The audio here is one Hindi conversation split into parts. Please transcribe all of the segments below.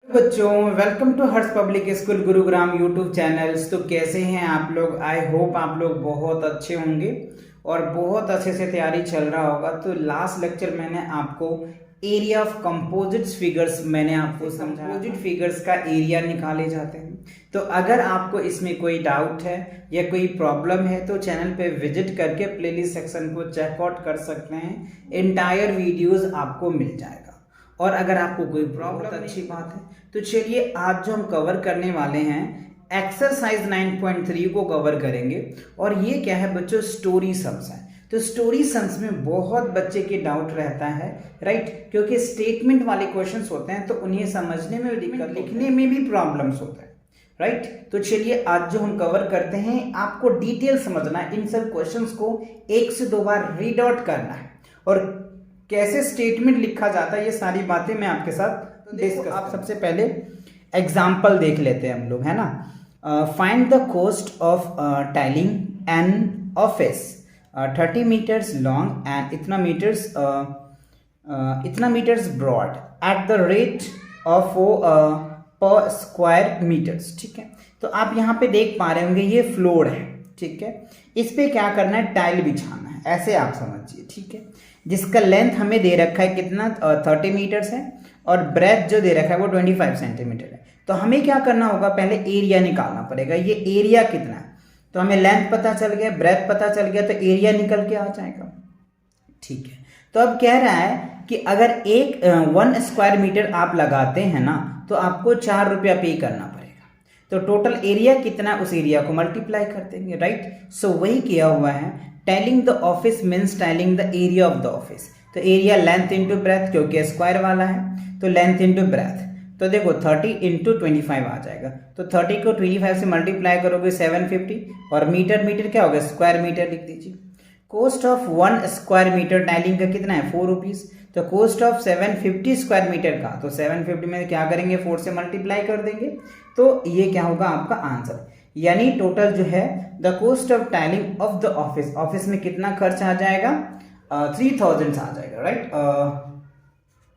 बच्चों, welcome to Harsh public school Gurugram YouTube channels. तो कैसे हैं आप लोग? आई होप आप लोग बहुत अच्छे होंगे और बहुत अच्छे से तैयारी चल रहा होगा। तो लास्ट लेक्चर मैंने आपको एरिया ऑफ कंपोजिट्स फिगर्स मैंने आपको समझाया। कंपोजिट फिगर्स का एरिया निकाले जाते हैं। तो अगर आपको इसमें कोई डाउट है या कोई प्रॉब्लम है तो चैनल पे विजिट करके प्लेलिस्ट सेक्शन को चेकआउट कर सकते हैं। एंटायर वीडियोस आपको मिल जाएगा। और अगर आपको कोई प्रॉब्लम, अच्छी बात है। तो चलिए आज जो हम कवर करने वाले हैं एक्सरसाइज 9.3 को कवर करेंगे। और ये क्या है बच्चों? स्टोरी सम्स है। तो स्टोरी सम्स में बहुत बच्चे के डाउट रहता है, राइट? क्योंकि स्टेटमेंट वाले क्वेश्चंस होते हैं तो उन्हें समझने में दिक्कत, लिखने में भी प्रॉब्लम्स होता है, राइट? तो चलिए आज जो हम कवर करते हैं, आपको डिटेल समझना है। इन सब क्वेश्चंस को 1 से 2 बार रीड आउट करना है और कैसे स्टेटमेंट लिखा जाता है, ये सारी बातें मैं आपके साथ डिस्कस। आप सबसे पहले एग्जाम्पल देख लेते हैं हम लोग, है ना। Find the cost of tiling an office 30 metres long and इतना metres broad at the rate of per square metres. ठीक है, तो आप यहाँ पे देख पा रहे होंगे ये फ्लोर है, ठीक है। इस पे क्या करना है? टाइल बिछाना है, ऐसे आप समझिए, ठीक है। जिसका लेंथ हमें दे रखा है कितना? 30 मीटर्स है और ब्रेथ जो दे रखा है वो 25 सेंटीमीटर है। तो हमें क्या करना होगा? पहले एरिया निकालना पड़ेगा। ये एरिया कितना है? तो हमें लेंथ पता चल गया, ब्रेथ पता चल गया, तो एरिया निकल के आ जाएगा, ठीक है। तो अब कह रहा है कि अगर 1 स्क्वायर मीटर आप लगाते हैं ना तो आपको 4 रुपया पे करना पड़ेगा। तो टोटल एरिया कितना, उस एरिया को मल्टीप्लाई कर देंगे, राइट? सो वही किया हुआ है। Tiling the office means tiling the area of the office. तो एरिया लेंथ इंटू ब्रेथ, क्योंकि स्क्वायर वाला है तो लेंथ इंटू ब्रेथ। तो देखो 30 इंटू 25 आ जाएगा। तो 30 को 25 से मल्टीप्लाई करोगे 750 और मीटर क्या होगा? स्क्वायर मीटर लिख दीजिए। Cost of 1 square metre tiling का कितना है? 4 रुपीज। तो कॉस्ट ऑफ 750 स्क्वायर मीटर का, तो 750 में क्या करेंगे? 4 से मल्टीप्लाई कर देंगे। तो ये क्या होगा आपका आंसर। यानी टोटल जो है the cost of tiling of the office, office में कितना खर्च आ जाएगा? 3000 आ जाएगा, राइट?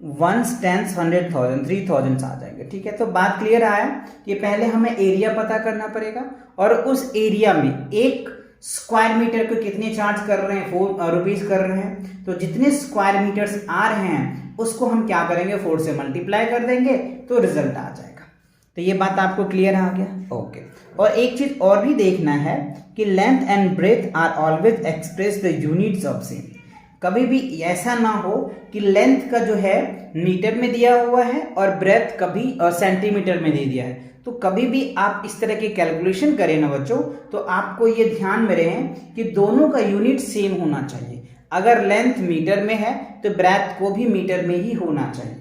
1 10 100,000 3000 आ जाएगा, ठीक है। तो बात क्लियर आया कि पहले हमें एरिया पता करना पड़ेगा और उस एरिया में 1 स्क्वायर मीटर को कितने चार्ज कर रहे हैं? 4 रुपीज कर रहे हैं। तो जितने स्क्वायर मीटर्स आ रहे हैं उसको हम क्या करेंगे? 4 से मल्टीप्लाई कर देंगे तो रिजल्ट आ जाएगा। तो ये बात आपको क्लियर आ गया, ओके। और एक चीज और भी देखना है कि length and breadth are always express the units of same. कभी भी ऐसा ना हो कि लेंथ का जो है मीटर में दिया हुआ है और ब्रेथ कभी सेंटीमीटर में दे दिया है। तो कभी भी आप इस तरह की कैलकुलेशन करें ना बच्चों, तो आपको ये ध्यान में रहे कि दोनों का यूनिट सेम होना चाहिए। अगर लेंथ मीटर में है तो ब्रेथ को भी मीटर में ही होना चाहिए।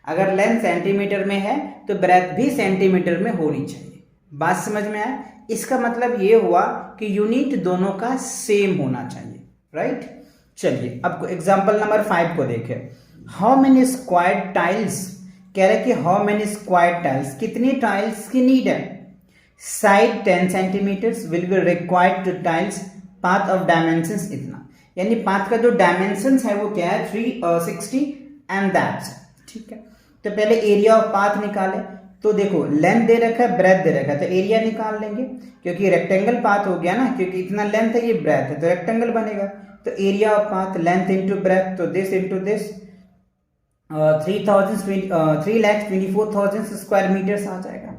अगर लेंथ सेंटीमीटर में है तो ब्रेथ भी सेंटीमीटर में होनी चाहिए। बात समझ में आया? इसका मतलब ये हुआ कि यूनिट दोनों का सेम होना चाहिए, राइट? चलिए अब एग्जांपल नंबर 5 को देखें। हाउ मेनी स्क्वायर टाइल्स, कह रहे कि हाउ मेनी स्क्वायर टाइल्स, कितनी टाइल्स की नीड है? Side 10 centimetres will be required to tiles, path of dimensions इतना। यानी पाथ का जो डायमेंशंस है वो क्या है? 360 एंड दैट्स, ठीक है। तो पहले एरिया ऑफ पाथ निकाले। तो देखो लेंथ दे रखा है, ब्रेथ दे रखा है, तो एरिया निकाल लेंगे क्योंकि रेक्टेंगल पाथ हो गया ना, क्योंकि इतना लेंथ है, ये ब्रेथ है, तो रेक्टेंगल बनेगा। तो area of path length into breadth, तो this into this 3,24,000 square metres आ जाएगा।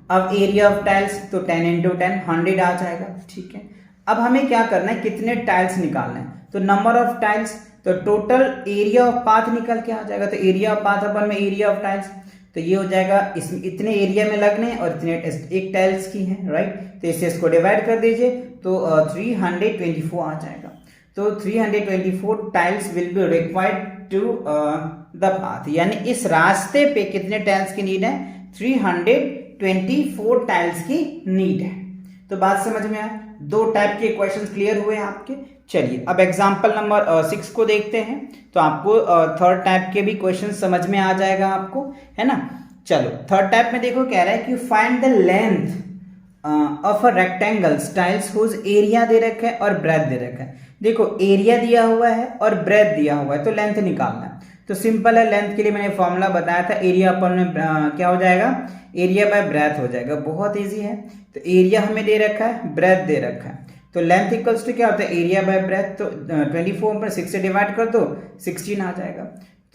अब एरिया ऑफ टाइल्स तो 10 इंटू 10 100 आ जाएगा, ठीक है। अब हमें क्या करना है? कितने टाइल्स निकालना है? तो नंबर ऑफ टाइल्स, तो टोटल एरिया ऑफ पाथ निकल के आ जाएगा। तो एरिया ऑफ पाथ अपन में एरिया ऑफ टाइल्स, तो ये हो जाएगा इसमें इतने एरिया में लगने हैं और इतने एक टाइल्स की है, राइट? तो इससे इसको डिवाइड कर दीजिए तो 324 आ जाएगा। तो 324 tiles will be required to the path. यानी इस रास्ते पे कितने टाइल्स की नीड है? 324 टाइल्स की नीड है। तो बात समझ में आया? 2 टाइप के क्वेश्चंस क्लियर हुए आपके। चलिए अब एग्जांपल नंबर 6 को देखते हैं। तो आपको थर्ड टाइप के भी क्वेश्चन समझ में आ जाएगा आपको, है ना। चलो थर्ड टाइप में देखो, कह रहा है कि find the length of a rectangle tiles whose area दे रखा है और ब्रेथ दे रखा है। देखो एरिया दिया हुआ है और ब्रेथ दिया हुआ है, तो लेंथ निकालना है। तो सिंपल है, लेंथ के लिए मैंने फॉर्मूला बताया था, एरिया अपन में क्या हो जाएगा, एरिया बाय ब्रेथ हो जाएगा। बहुत इजी है। तो एरिया हमें दे रखा है, ब्रेथ दे रखा है, तो लेंथ इक्वल्स टू क्या होता है, एरिया बाय ब्रेथ। तो 24 पर 6 से डिवाइड कर दो, 16 आ जाएगा।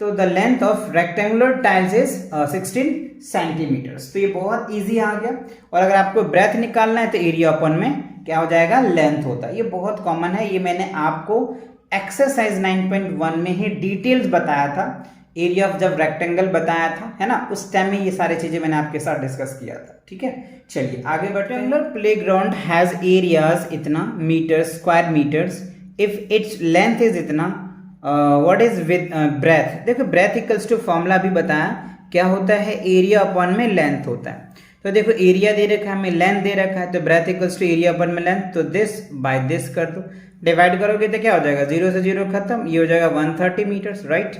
तो the length of rectangular tiles is 16 centimetres. तो ये बहुत इजी आ गया। और अगर आपको ब्रेथ निकालना है तो एरिया अपन में क्या हो जाएगा, लेंथ होता है। ये बहुत कॉमन है, ये मैंने आपको एक्सरसाइज 9.1 में ही डिटेल्स बताया था, एरिया ऑफ जब रेक्टेंगल बताया था, है ना, उस टाइम में ये सारी चीजें मैंने आपके साथ डिस्कस किया था। ठीक है, चलिए आगे बढ़ते हैं। रेक्टेंगुलर प्लेग्राउंड हैज एरियाज इतना metres, square metres, if its length is इतना, व्हाट इज विद ब्रेथ। देखो ब्रेथ इक्वल्स टू फॉर्मूला भी बताया, क्या होता है, एरिया अपॉन में लेंथ होता है। तो देखो एरिया दे रखा है, हमें लेंथ दे रखा है, तो breadth equals to area upon में लेंथ, तो दिस बाय दिस कर दो, डिवाइड करोगे तो क्या हो जाएगा, 0 से 0 खत्म, ये हो जाएगा 130 मीटर्स, राइट।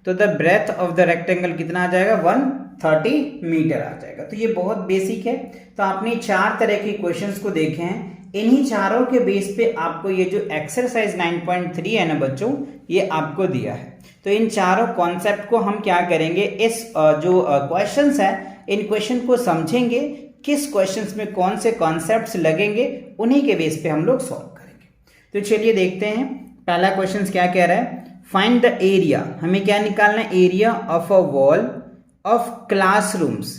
तो the breadth of the rectangle कितना आ जाएगा, 130 मीटर आ जाएगा। तो ये बहुत बेसिक है। तो आपने 4 तरह के क्वेश्चंस को देखे हैं, इन्हीं चारों के बेस पे आपको ये जो एक्सरसाइज 9.3 है ना बच्चों, ये आपको दिया है। तो इन चारों कॉन्सेप्ट को हम क्या करेंगे, इस जो क्वेश्चंस है, इन क्वेश्चन को समझेंगे, किस क्वेश्चंस में कौन से कॉन्सेप्ट्स लगेंगे, उन्हीं के बेस पे हम लोग सॉल्व करेंगे। तो चलिए देखते हैं, पहला क्वेश्चन क्या कह रहा है, फाइंड द एरिया। हमें क्या निकालना है, area of a wall of classrooms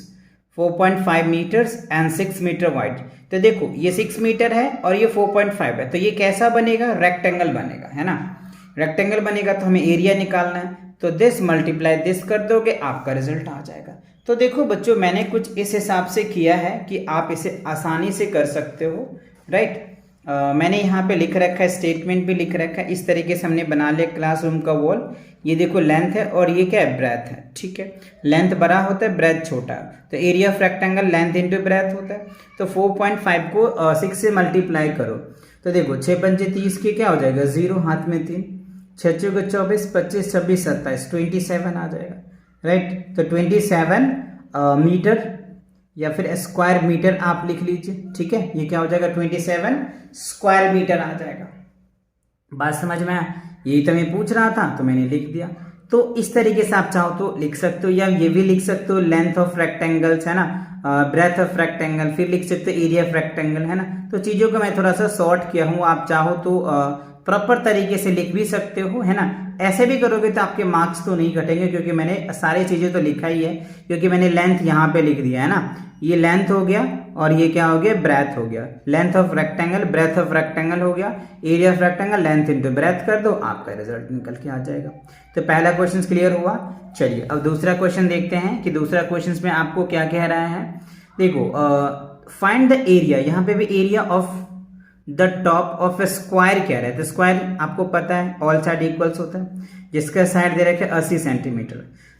4.5 metres and 6 metre wide. तो देखो ये 6 मीटर है और ये 4.5 है, तो ये कैसा बनेगा, रेक्टेंगल बनेगा, है ना, रेक्टेंगल बनेगा। तो हमें एरिया निकालना है, तो दिस मल्टीप्लाई दिस कर दोगे, आपका रिजल्ट आ जाएगा। तो देखो बच्चों, मैंने कुछ इस हिसाब से किया है कि आप इसे आसानी से कर सकते हो, राइट। मैंने यहाँ पे लिख रखा है, स्टेटमेंट भी लिख रखा है, इस तरीके से हमने बना लिया क्लासरूम का वॉल। ये देखो लेंथ है और ये क्या है, ब्रेथ है, ठीक है। लेंथ बड़ा होता है, ब्रेथ छोटा, तो area of rectangle length into breath होता है। तो 4.5 को 6 से मल्टीप्लाई करो, तो देखो 6 पंजे 30 के क्या हो जाएगा, 0 हाथ में 3, 6 चौके 24, 25 26 27 27 आ जाएगा, राइट। तो 27 मीटर या फिर स्क्वायर मीटर आप लिख लीजिए, ठीक है। ये क्या हो जाएगा, 27 स्क्वायर मीटर आ जाएगा। बात समझ में आया, यही तो मैं पूछ रहा था, तो मैंने लिख दिया। तो इस तरीके से आप चाहो तो लिख सकते हो, या ये भी लिख सकते हो, लेंथ ऑफ रेक्टेंगल्स, है ना, ब्रेथ ऑफ रेक्टेंगल, फिर लिख सकते हो एरिया ऑफ रेक्टेंगल, है ना। तो चीजों को मैं थोड़ा सा शॉर्ट किया हूँ, आप चाहो तो प्रॉपर तरीके से लिख भी सकते हो, है ना। ऐसे भी करोगे तो आपके मार्क्स तो नहीं घटेंगे, क्योंकि मैंने सारी चीजें तो लिखा ही है, क्योंकि मैंने लेंथ यहाँ पे लिख दिया है ना, ये लेंथ हो गया और ये क्या हो गया, ब्रेथ हो गया। Length of rectangle, breadth of rectangle हो गया, area of rectangle length into breadth कर दो, आपका रिजल्ट निकल के आ जाएगा। तो पहला क्वेश्चन क्लियर हुआ। चलिए अब दूसरा क्वेश्चन देखते हैं कि दूसरा क्वेश्चन में आपको क्या कह रहा है। देखो फाइंड द एरिया, यहाँ पे भी area of the top of A square कह रहा है। तो स्क्वायर आपको पता है ऑल साइड इक्वल्स होता है, जिसका साइड दे रखे 80 सेंटीमीटर।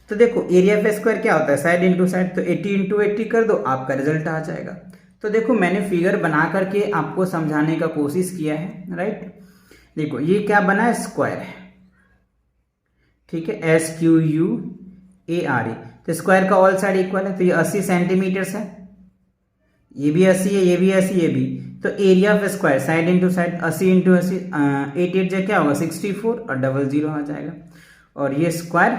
तो देखो एरिया ऑफ स्क्वायर क्या होता है, साइड इंटू साइड, तो 80 इंटू 80 कर दो, आपका रिजल्ट आ जाएगा। तो देखो मैंने फिगर बना करके आपको समझाने का कोशिश किया है, राइट। देखो ये क्या बना है, स्क्वायर है, ठीक है, SQUARE। तो स्क्वायर का ऑल साइड इक्वल है, तो ये 80 सेंटीमीटर है, ये भी 80 है, ये भी 80, ये भी। तो area of square side into side 80 into 80, 88 जो क्या होगा 64 और 00 आ जाएगा। और ये स्क्वायर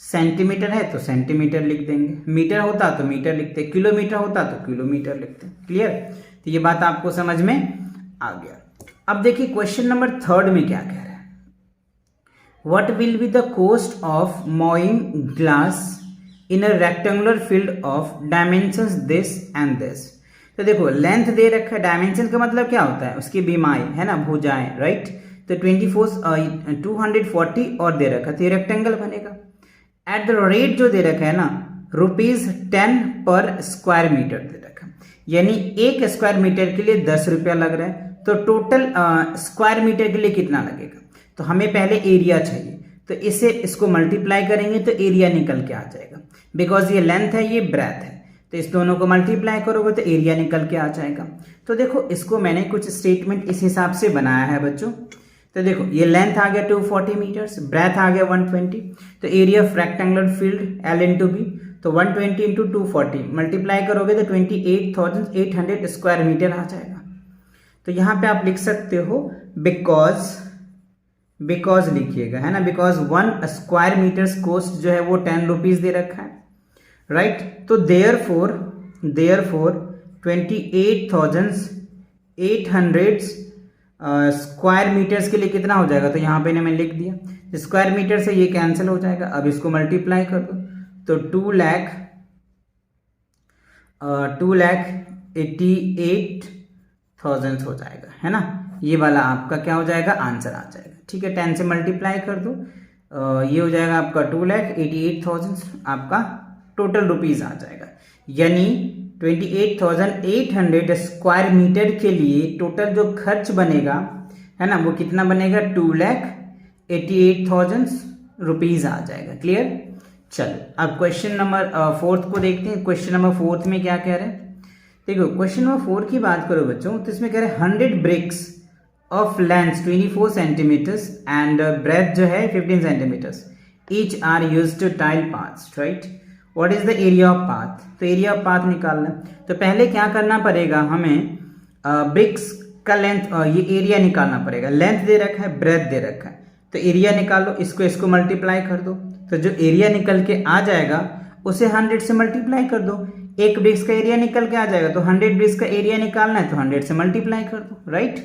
सेंटीमीटर है तो सेंटीमीटर लिख देंगे, मीटर होता तो मीटर लिखते, किलोमीटर होता तो किलोमीटर लिखते। क्लियर, तो ये बात आपको समझ में आ गया। अब देखिए क्वेश्चन नंबर 3 में क्या कह रहा है, what will be the cost of moving glass in a rectangular field of dimensions this and this. तो देखो लेंथ दे रखा है, डायमेंशन का मतलब क्या होता है, उसकी बीमाई, है ना, भुजाएं, राइट। तो 240 और दे रखा है, तो ये रेक्टेंगल बनेगा। एट द रेट जो दे रखा है ना, ₹10 पर स्क्वायर मीटर दे रखा है, यानी 1 स्क्वायर मीटर के लिए 10 रुपया लग रहा है। तो टोटल स्क्वायर मीटर के लिए कितना लगेगा, तो हमें पहले एरिया चाहिए, तो इसको मल्टीप्लाई करेंगे तो एरिया निकल के आ जाएगा। बिकॉज ये लेंथ है, ये ब्रेथ है, तो इस दोनों को मल्टीप्लाई करोगे तो एरिया निकल के आ जाएगा। तो देखो इसको मैंने कुछ स्टेटमेंट इस हिसाब से बनाया है बच्चों। तो देखो ये लेंथ आ गया 240 मीटर्स, ब्रेथ आ गया 120, तो area of rectangular field L into B, तो 120 इंटू 240 मल्टीप्लाई करोगे तो 28,800 स्क्वायर मीटर आ जाएगा। तो यहाँ पे आप लिख सकते हो बिकॉज बिकॉज लिखिएगा, है ना, बिकॉज 1 स्क्वायर मीटर्स कॉस्ट जो है वो 10 रुपीज दे रखा है, राइट। तो देयरफॉर 28,800 स्क्वायर मीटर्स के लिए कितना हो जाएगा, तो यहाँ पे मैंने लिख दिया, स्क्वायर मीटर से ये कैंसिल हो जाएगा। अब इसको मल्टीप्लाई कर दो तो 2,88,000 हो जाएगा, है ना। ये वाला आपका क्या हो जाएगा, आंसर आ जाएगा, ठीक है। 10 से मल्टीप्लाई कर दो, ये हो जाएगा आपका 2,88,000 आपका टोटल रुपीज आ जाएगा। यानी 28,800 स्क्वायर मीटर के लिए टोटल जो खर्च बनेगा, है ना, वो कितना बनेगा, 2,88,000 रुपीज आ जाएगा। क्लियर। चलो अब क्वेश्चन नंबर 4 को देखते हैं। क्वेश्चन नंबर 4 में क्या कह रहे हैं, देखो क्वेश्चन नंबर 4 की बात करो बच्चों, तो इसमें कह रहे हैं 100 bricks of length 24 centimetres and breadth जो है 15 centimetres each are used to tile paths, right. What is the area of path, तो एरिया ऑफ पाथ निकालना। तो पहले क्या करना पड़ेगा हमें, ब्रिक्स का लेंथ, ये एरिया निकालना पड़ेगा। लेंथ दे रखा है, ब्रेथ दे रखा है, तो एरिया निकालो, इसको मल्टीप्लाई कर दो, तो जो एरिया निकल के आ जाएगा उसे 100 से मल्टीप्लाई कर दो। एक ब्रिक्स का एरिया निकल के आ जाएगा, तो 100 ब्रिक्स का एरिया निकालना है तो 100 से मल्टीप्लाई कर दो, राइट।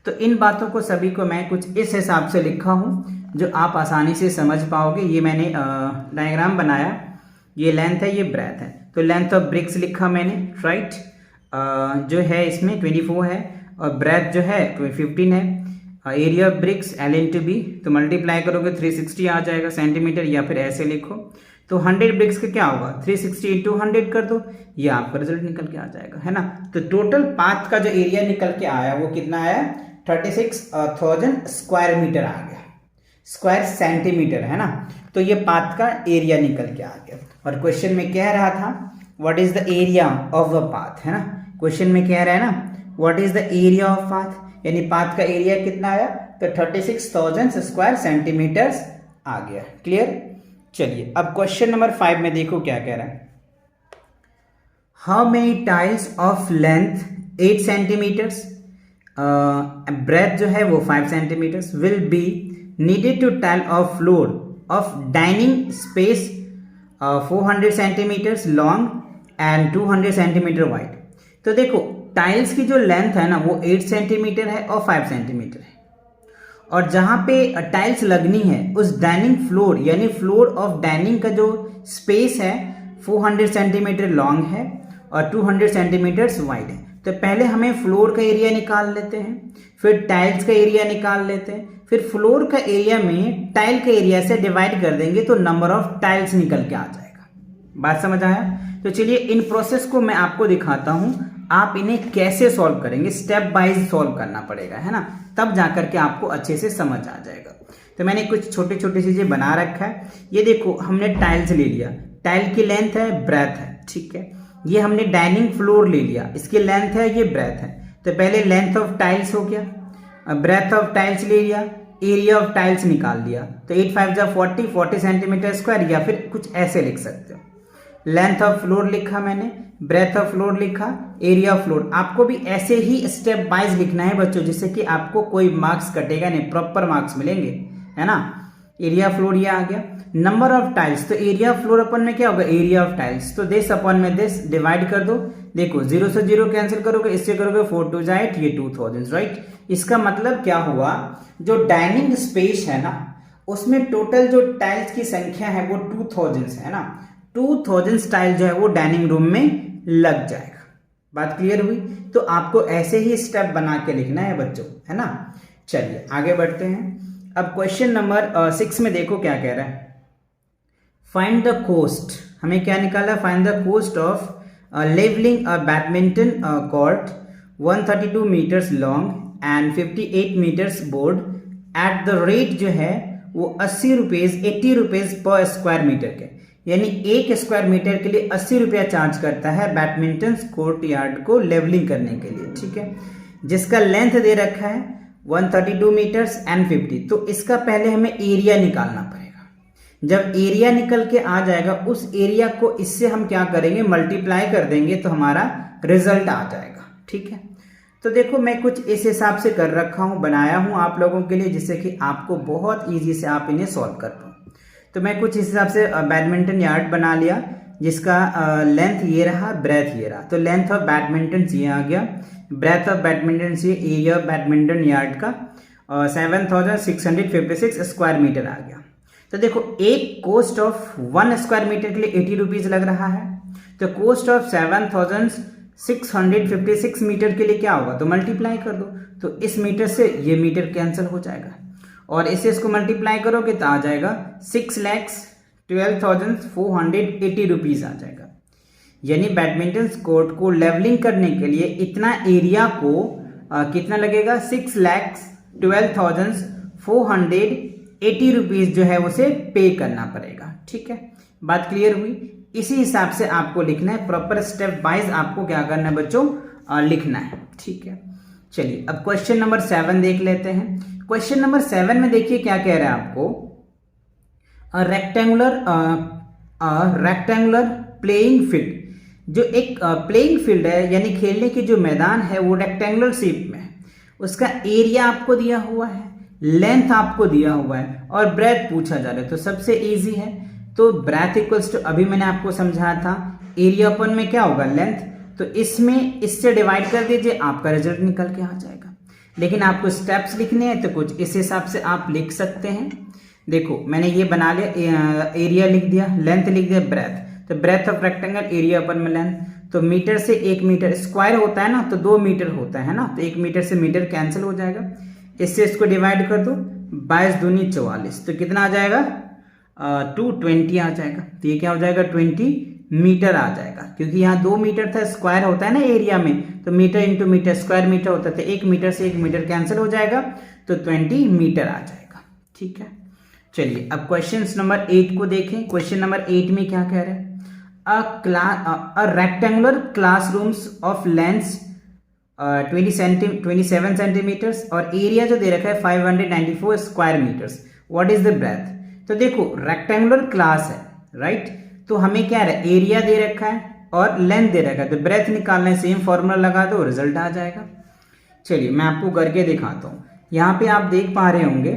तो इन बातों को सभी को मैं कुछ इस हिसाब से लिखा हूँ जो आप आसानी से समझ पाओगे। ये मैंने डायग्राम बनाया, ये लेंथ है, ये ब्रेथ है, तो लेंथ ऑफ ब्रिक्स लिखा मैंने, राइट। जो है इसमें 24 है और ब्रेथ जो है 15 है। एरिया ऑफ ब्रिक्स L/B, तो मल्टीप्लाई करोगे 360 आ जाएगा सेंटीमीटर, या फिर ऐसे लिखो तो 100 ब्रिक्स का क्या होगा, 360 इंटू 100 कर दो, ये आपका रिजल्ट निकल के आ जाएगा, है ना। तो टोटल पाथ का जो एरिया निकल के आया वो कितना आया, 36,000 स्क्वायर मीटर आ गया, स्क्वायर सेंटीमीटर, है ना। तो ये पाथ का एरिया निकल के आ गया। और क्वेश्चन में कह रहा था what is the area of the path, है ना। क्वेश्चन में कह रहा है ना what is the area of path, यानी पाथ का एरिया कितना आया, तो 36,000 स्क्वायर सेंटीमीटर्स आ गया। क्लियर। चलिए अब क्वेश्चन नंबर 5 में देखो क्या कह रहा है, how many tiles of length 8 centimetres, breadth जो है वो 5 centimetres will be needed to tile of floor of dining space 400 centimetres long and 200 centimetre wide. तो देखो टाइल्स की जो लेंथ है ना वो 8 सेंटीमीटर है और 5 सेंटीमीटर है, और जहां पे टाइल्स लगनी है उस डाइनिंग फ्लोर यानी फ्लोर ऑफ डाइनिंग का जो स्पेस है 400 सेंटीमीटर लॉन्ग है और 200 सेंटीमीटर वाइड है। तो पहले हमें फ्लोर का एरिया निकाल लेते हैं, फिर टाइल्स का एरिया निकाल लेते हैं, फिर फ्लोर का एरिया में टाइल के एरिया से डिवाइड कर देंगे तो नंबर ऑफ टाइल्स निकल के आ जाएगा। बात समझ आया। तो चलिए इन प्रोसेस को मैं आपको दिखाता हूं, आप इन्हें कैसे सॉल्व करेंगे, स्टेप वाइज सॉल्व करना पड़ेगा, है ना, तब जाकर के आपको अच्छे से समझ आ जाएगा। तो मैंने कुछ छोटे छोटे चीजें बना रखा है। ये देखो हमने टाइल्स ले लिया, टाइल की लेंथ है, ब्रेथ है, ठीक है। ये हमने डाइनिंग फ्लोर ले लिया, इसकी लेंथ है, ये ब्रेथ है। तो पहले लेंथ ऑफ टाइल्स हो गया, ब्रेथ ऑफ टाइल्स ले लिया, एरिया ऑफ टाइल्स निकाल लिया, तो 8 5 जा 40 सेंटीमीटर स्क्वायर, या फिर कुछ ऐसे लिख सकते हो। लेंथ ऑफ फ्लोर लिखा मैंने, ब्रेथ ऑफ फ्लोर लिखा, एरिया ऑफ फ्लोर। आपको भी ऐसे ही स्टेप वाइज लिखना है बच्चों, जिससे कि आपको कोई मार्क्स कटेगा नहीं, प्रॉपर मार्क्स मिलेंगे, है ना। एरिया ऑफ फ्लोर ये आ गया। नंबर ऑफ टाइल्स, तो एरिया ऑफ फ्लोर अपन में क्या होगा, एरिया ऑफ टाइल्स, तो दिस अपन में दिस डिवाइड कर दो। देखो 0 से 0 कैंसिल करोगे, इससे करोगे 4 2 जा 8, ये 2000, राइट। इसका मतलब क्या हुआ, जो डाइनिंग स्पेस है ना उसमें टोटल जो टाइल्स की संख्या है वो 2000 है ना, 2000 टाइल जो है वो डाइनिंग रूम में लग जाएगा। बात क्लियर हुई। तो आपको ऐसे ही स्टेप बना के लिखना है बच्चों, है ना। चलिए आगे बढ़ते हैं। अब क्वेश्चन नंबर 6 में देखो क्या कह रहा है, फाइंड द कोस्ट। हमें क्या निकाला, find the cost of levelling a badminton court 132 metres long and 58 metres broad at the rate जो है वो 80 रुपीज पर स्क्वायर मीटर के, यानी 1 स्क्वायर मीटर के लिए 80 रुपया चार्ज करता है बैडमिंटन कोर्ट यार्ड को लेवलिंग करने के लिए, ठीक है। जिसका लेंथ दे रखा है 132 मीटर्स एंड 50। तो इसका पहले हमें एरिया निकालना पड़ेगा। जब एरिया निकल के आ जाएगा उस एरिया को इससे हम क्या करेंगे, मल्टीप्लाई कर देंगे तो हमारा रिजल्ट आ जाएगा, ठीक है। तो देखो मैं कुछ इस हिसाब से कर रखा हूँ, बनाया हूँ आप लोगों के लिए, जिससे कि आपको बहुत ईजी से आप इन्हें सॉल्व कर पाओ। तो मैं कुछ इस हिसाब से बैडमिंटन यार्ड बना लिया, जिसका लेंथ ये रहा, ब्रेथ ये रहा। तो लेंथ ऑफ बैडमिंटन ये आ गया, ब्रेथ ऑफ बैडमिंटन ये, एरिया ऑफ बैडमिंटन यार्ड का 7656 स्क्वायर मीटर आ गया। तो देखो एक कोस्ट ऑफ 1 स्क्वायर मीटर के लिए 80 रुपीज लग रहा है, तो कोस्ट ऑफ 7656 मीटर के लिए क्या होगा, तो मल्टीप्लाई कर दो। तो इस मीटर से ये मीटर कैंसिल हो जाएगा, और इससे इसको मल्टीप्लाई करोगे तो आ जाएगा 6,12,480 रुपीज आ जाएगा। यानी बैडमिंटन कोर्ट को लेवलिंग करने के लिए इतना एरिया को कितना लगेगा, 6,12,480 रुपीज जो है उसे पे करना पड़ेगा। ठीक है, बात क्लियर हुई। इसी हिसाब से आपको लिखना है, प्रॉपर स्टेप वाइज आपको क्या करना है बच्चों, लिखना है। ठीक है, चलिए अब क्वेश्चन नंबर 7 देख लेते हैं। क्वेश्चन नंबर 7 में देखिए क्या कह रहा है आपको, रेक्टेंगुलर प्लेइंग फील्ड, जो एक प्लेइंग फील्ड है यानी खेलने की जो मैदान है वो रेक्टेंगुलर शेप में है, उसका एरिया आपको दिया हुआ है, लेंथ आपको दिया हुआ है और ब्रेथ पूछा जा रहा है। तो सबसे इजी है, तो ब्रेथ इक्वल्स टू, अभी मैंने आपको समझाया था, एरिया अपन में क्या होगा, लेंथ। तो इसमें इससे डिवाइड कर दीजिए, आपका रिजल्ट निकल के आ जाएगा। लेकिन आपको स्टेप्स लिखने हैं तो कुछ इस हिसाब से आप लिख सकते हैं। देखो मैंने ये बना लिया, एरिया लिख दिया, लेंथ लिख दिया, ब्रेथ। तो ब्रेथ ऑफ रेक्टेंगल, एरिया अपन में लेंथ। तो मीटर से 1 मीटर, स्क्वायर होता है ना तो 2 मीटर होता है ना, तो 1 मीटर से मीटर कैंसिल हो जाएगा। इससे इसको डिवाइड कर दो, 22 दूनी 44, तो कितना आ जाएगा, 220 आ जाएगा। तो ये क्या हो जाएगा, 20 मीटर आ जाएगा, क्योंकि यहाँ 2 मीटर था, स्क्वायर होता है ना एरिया में, तो metre into metre, square metre होता है, तो 1 मीटर से 1 मीटर कैंसिल हो जाएगा, तो 20 मीटर आ जाएगा। ठीक है, चलिए अब क्वेश्चन नंबर 8 को देखें। क्वेश्चन नंबर 8 में क्या कह रहे हैं, a rectangular classrooms of length 27 centimetres और एरिया जो दे रखा है 594 square metres, what is the breadth. तो देखो रेक्टेंगुलर क्लास है, राइट, तो हमें क्या है, एरिया दे रखा है और लेंथ दे रखा है, तो ब्रेथ निकालना है, सेम फॉर्मूला लगा दो, रिजल्ट आ जाएगा। चलिए मैं आपको करके दिखाता हूँ। यहाँ पे आप देख पा रहे होंगे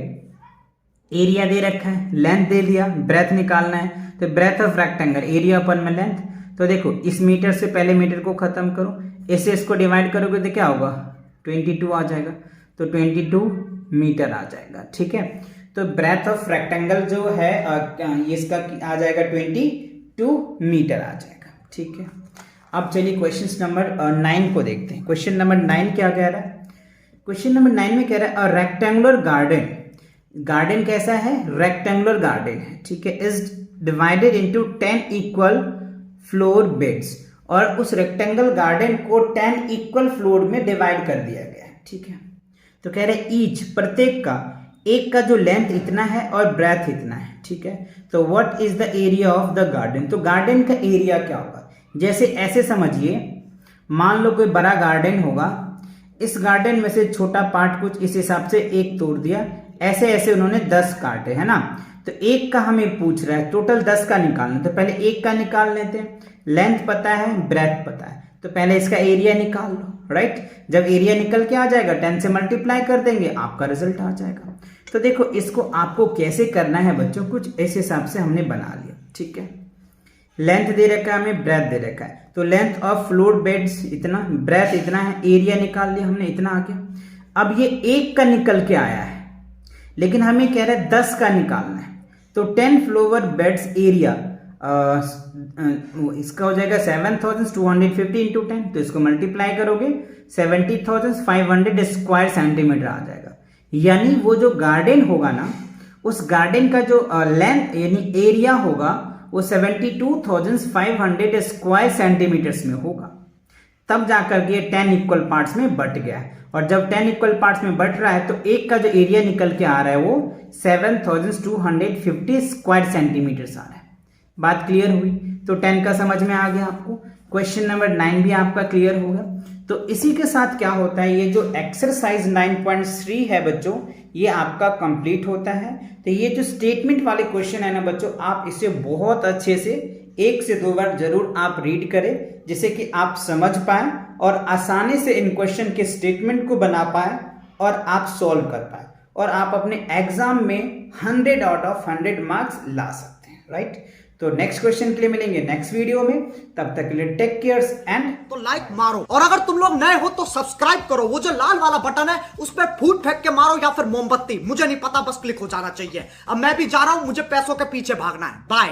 एरिया दे रखा है, लेंथ दे दिया, ब्रेथ निकालना है, तो ब्रेथ ऑफ रेक्टेंगल, एरिया अपन में लेंथ। तो देखो इस मीटर से पहले मीटर को खत्म करो, इससे इसको डिवाइड करोगे तो क्या होगा, 22 आ जाएगा, तो 22 मीटर आ जाएगा। ठीक है, तो ब्रेथ ऑफ रेक्टेंगल जो है इसका आ जाएगा 22 मीटर आ जाएगा। ठीक है, अब चलिए क्वेश्चन नंबर 9 को देखते हैं। क्वेश्चन नंबर 9 क्या कह रहा है, क्वेश्चन नंबर 9 में कह रहा है अ रेक्टेंगुलर गार्डन, गार्डन कैसा है, रेक्टेंगुलर गार्डन है। ठीक है, is divided into 10 equal floor beds, और उस रेक्टेंगल गार्डन को 10 इक्वल फ्लोर में डिवाइड कर दिया गया है। ठीक है, तो कह रहे ईच, प्रत्येक का, एक का जो लेंथ इतना है और ब्रेथ इतना है। ठीक है, तो what is the area of the garden, तो गार्डन का एरिया क्या होगा, जैसे ऐसे समझिए, मान लो कोई बड़ा गार्डन होगा, इस गार्डन में से छोटा पार्ट कुछ इस हिसाब से एक तोड़ दिया, ऐसे ऐसे उन्होंने 10 काटे, है ना, तो एक का हमें पूछ रहा है, टोटल 10 का निकालना, तो पहले एक का निकाल लेते हैं। लेंथ पता है, ब्रेथ पता है, तो पहले इसका एरिया निकाल लो, राइट। जब एरिया निकल के आ जाएगा 10 से मल्टीप्लाई कर देंगे, आपका रिजल्ट आ जाएगा। तो देखो इसको आपको कैसे करना है बच्चों, कुछ इस हिसाब से हमने बना लिया। ठीक है, लेंथ दे रखा है हमें, ब्रेथ दे रखा है, तो लेंथ ऑफ फ्लोर बेड्स इतना, ब्रेथ इतना है, एरिया निकाल लिया हमने, इतना आ गया। अब ये एक का निकल के आया है, लेकिन हमें कह रहा है 10 का निकालना है, तो 10 फ्लोर बेड्स एरिया इसका हो जाएगा 7250 इंटू 10, तो इसको मल्टीप्लाई करोगे 70,500 स्क्वायर सेंटीमीटर आ जाएगा। यानी वो जो गार्डन होगा ना, उस गार्डन का जो लेंथ यानी एरिया होगा वो 72,500 स्क्वायर सेंटीमीटर्स में होगा। तब जाकर के 10 इक्वल पार्ट्स में बट गया है, और जब 10 इक्वल पार्ट्स में बट रहा है तो एक का जो एरिया निकल के आ रहा है वो 7250 स्क्वायर सेंटीमीटर्स आ रहा है। बात क्लियर हुई, तो 10 का समझ में आ गया आपको। क्वेश्चन नंबर 9 भी आपका क्लियर होगा। तो इसी के साथ क्या होता है, ये जो एक्सरसाइज 9.3 है बच्चों, ये आपका कंप्लीट होता है। तो ये जो स्टेटमेंट वाले क्वेश्चन है ना बच्चों, आप इसे बहुत अच्छे से 1 से 2 बार जरूर आप रीड करें, जिससे कि आप समझ पाए और आसानी से इन क्वेश्चन के स्टेटमेंट को बना पाए और आप सॉल्व कर पाए और आप अपने एग्जाम में 100 आउट ऑफ 100 मार्क्स ला सकते हैं, राइट। तो नेक्स्ट क्वेश्चन के लिए मिलेंगे नेक्स्ट वीडियो में, तब तक के लिए टेक केयर एंड तो लाइक मारो, और अगर तुम लोग नए हो तो सब्सक्राइब करो। वो जो लाल वाला बटन है उस पर फूट फेंक के मारो या फिर मोमबत्ती, मुझे नहीं पता, बस क्लिक हो जाना चाहिए। अब मैं भी जा रहा हूं, मुझे पैसों के पीछे भागना है। बाय।